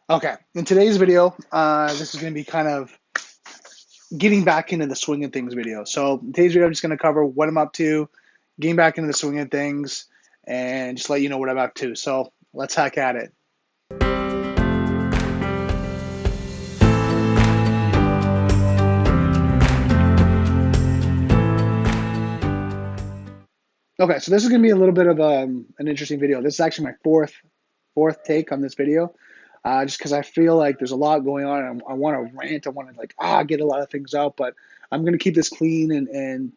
Okay, in today's video, this is going to be kind of getting back into the swing of things video. So in today's video, I'm just going to cover what I'm up to, getting back into the swing of things, and just let you know what I'm up to. So let's hack at it. Okay, so this is going to be a little bit of an interesting video. This is actually my fourth take on this video, just because I feel like there's a lot going on. And I want to rant. I want to get a lot of things out, but I'm going to keep this clean and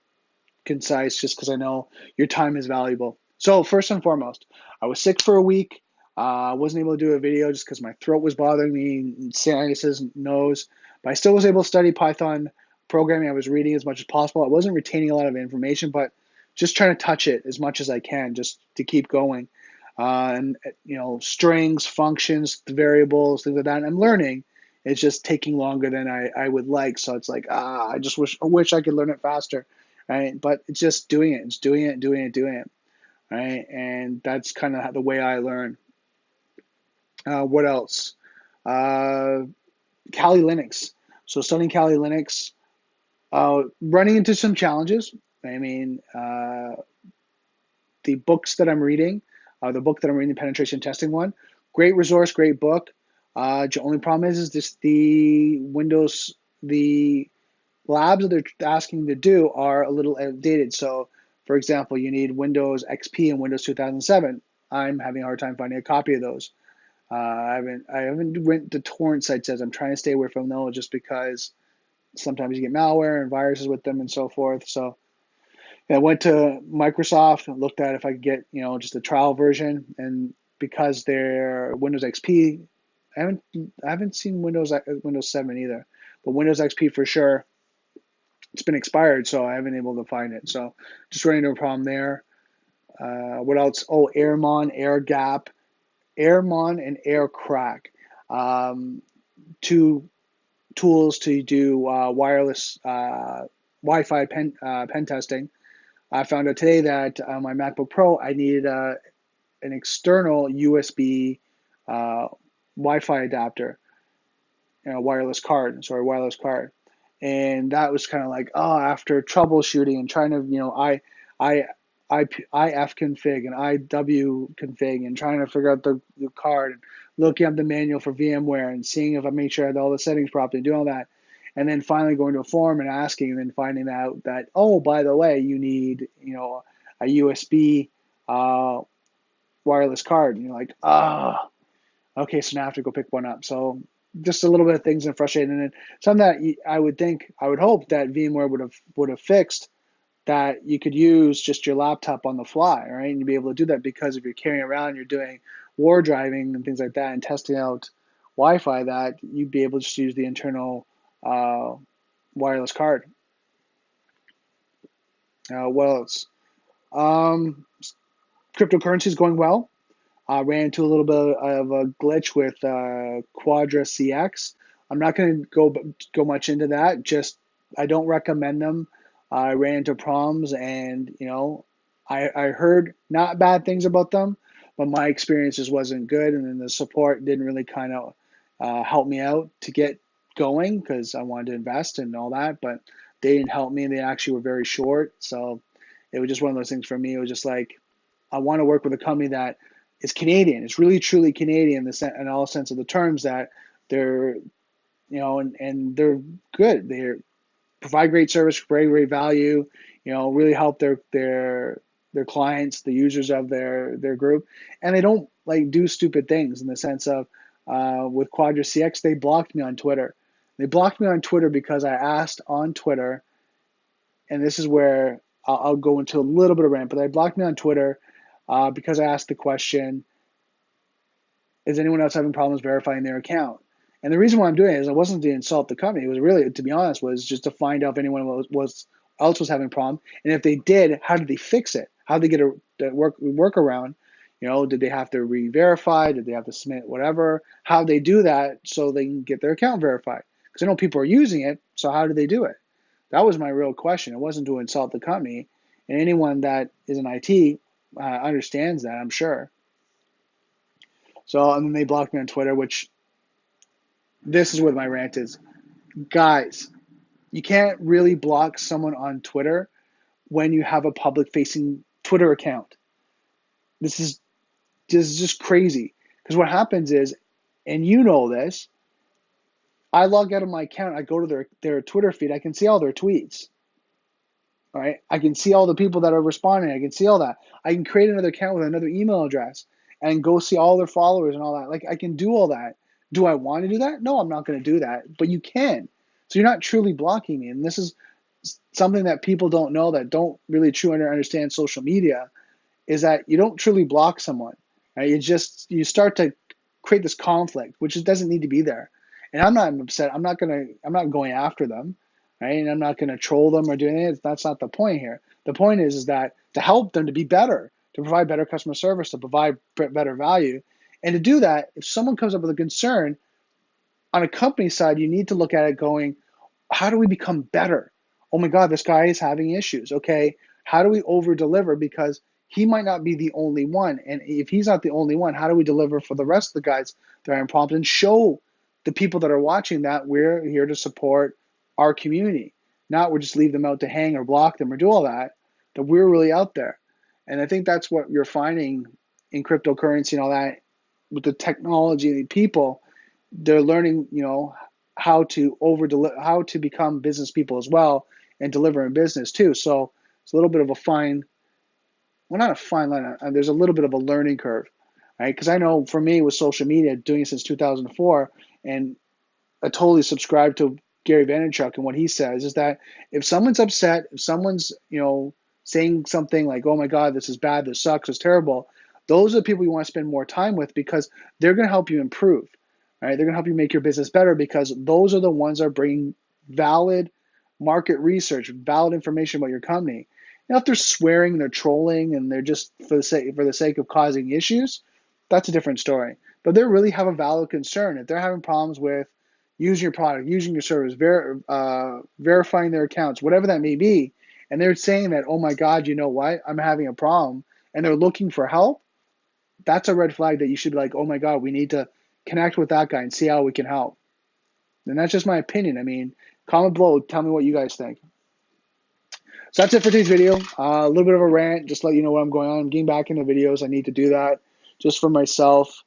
concise just because I know your time is valuable. So first and foremost, I was sick for a week. I wasn't able to do a video just because my throat was bothering me, sinuses, nose, but I still was able to study Python programming. I was reading as much as possible. I wasn't retaining a lot of information, but just trying to touch it as much as I can just to keep going. And strings, functions, variables, things like that. And I'm learning. It's just taking longer than I would like. So it's like, I just wish I could learn it faster, right? But it's just doing it. It's doing it, doing it, doing it, right? And that's kind of the way I learn. What else? Uh, Kali Linux. So studying Kali Linux, running into some challenges. I mean, the books that I'm reading, the book that I'm reading, the penetration testing one, great resource, great book. The only problem is just the Windows, the labs that they're asking to do are a little outdated. So, for example, you need Windows XP and Windows 2007. I'm having a hard time finding a copy of those. I haven't went to torrent sites as I'm trying to stay away from those just because sometimes you get malware and viruses with them and so forth. So I went to Microsoft and looked at if I could get, just a trial version. And because they're Windows XP, I haven't seen Windows 7 either, but Windows XP for sure. It's been expired, so I haven't been able to find it. So just running into a problem there. What else? Oh, Airmon, Air Gap, Airmon, and Air Crack. Two tools to do wireless Wi-Fi pen testing. I found out today that on my MacBook Pro, I needed an external USB Wi-Fi adapter, wireless card. Sorry, wireless card. And that was kind of like, after troubleshooting and trying to, I, IF config and IW config and trying to figure out the card and looking up the manual for VMware and seeing if I made sure I had all the settings properly, doing all that. And then finally going to a forum and asking and then finding out that, oh, by the way, you need, a USB wireless card. And you're like, okay, so now I have to go pick one up. So just a little bit of things and frustrating, and something that I would hope that VMware would have fixed, that you could use just your laptop on the fly, right? And you'd be able to do that because if you're carrying around, you're doing war driving and things like that, and testing out Wi-Fi, that you'd be able to just use the internal wireless card. What else? Um, Cryptocurrency is going well. Ran into a little bit of a glitch with Quadra CX. I'm not going to go much into that. Just I don't recommend them. I ran into problems, and I heard not bad things about them, but my experience just wasn't good, and then the support didn't really kind of help me out to get going because I wanted to invest and all that, but they didn't help me, and they actually were very short. So it was just one of those things for me. It was just like I want to work with a company that is Canadian. It's really truly Canadian in all sense of the terms, that they're and they're good. They provide great service, great value. Really help their clients, the users of their group, and they don't do stupid things in the sense of with Quadra CX, they blocked me on Twitter. They blocked me on Twitter because I asked on Twitter, and this is where I'll go into a little bit of rant, but they blocked me on Twitter because I asked the question, is anyone else having problems verifying their account? And the reason why I'm doing it is it wasn't to insult the company. It was really, to be honest, was just to find out if anyone else was having a problem, and if they did, how did they fix it? How did they get a workaround? Did they have to re-verify? Did they have to submit whatever? How they do that so they can get their account verified? Because I know people are using it, so how do they do it? That was my real question. It wasn't to insult the company, and anyone that is in IT understands that, I'm sure. So, and then they blocked me on Twitter, which this is what my rant is. Guys, you can't really block someone on Twitter when you have a public facing Twitter account. This is just crazy. Because what happens is, and you know this, I log out of my account, I go to their Twitter feed, I can see all their tweets. All right. I can see all the people that are responding. I can see all that. I can create another account with another email address and go see all their followers and all that. Like I can do all that. Do I want to do that? No, I'm not going to do that. But you can. So you're not truly blocking me. And this is something that people don't know, that don't really truly understand social media, is that you don't truly block someone. Right? You start to create this conflict, which doesn't need to be there. And I'm not upset. I'm not going after them, right? And I'm not gonna troll them or do anything. That's not the point here. The point is that to help them to be better, to provide better customer service, to provide better value, and to do that, if someone comes up with a concern on a company side, you need to look at it going, how do we become better? Oh my God, this guy is having issues. Okay, how do we over deliver? Because he might not be the only one. And if he's not the only one, how do we deliver for the rest of the guys that are in problems and show the people that are watching that we're here to support our community? Not we're just leave them out to hang or block them or do all that, that we're really out there. And I think that's what you're finding in cryptocurrency and all that with the technology and the people. They're learning, how to become business people as well and deliver in business too. So it's a little bit of a fine, well, not a fine line. There's a little bit of a learning curve, right? Because I know for me with social media, doing it since 2004, and I totally subscribe to Gary Vaynerchuk, and what he says is that if someone's upset, if someone's saying something like, "Oh my God, this is bad, this sucks, it's terrible," those are the people you want to spend more time with because they're going to help you improve, right? They're going to help you make your business better because those are the ones that are bringing valid market research, valid information about your company. Now, if they're swearing, they're trolling, and they're just for the sake of causing issues, that's a different story. But they really have a valid concern. If they're having problems with using your product, using your service, verifying their accounts, whatever that may be, and they're saying that, oh my God, you know what, I'm having a problem, and they're looking for help, that's a red flag that you should be like, oh my God, we need to connect with that guy and see how we can help. And that's just my opinion. I mean, comment below, tell me what you guys think. So that's it for today's video. A little bit of a rant, just let you know what I'm going on. I'm getting back into videos. I need to do that just for myself,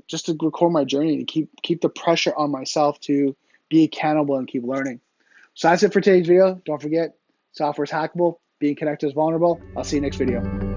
just to record my journey, to keep the pressure on myself to be accountable and keep learning. So that's it for today's video. Don't forget, software is hackable, being connected is vulnerable. I'll see you next video.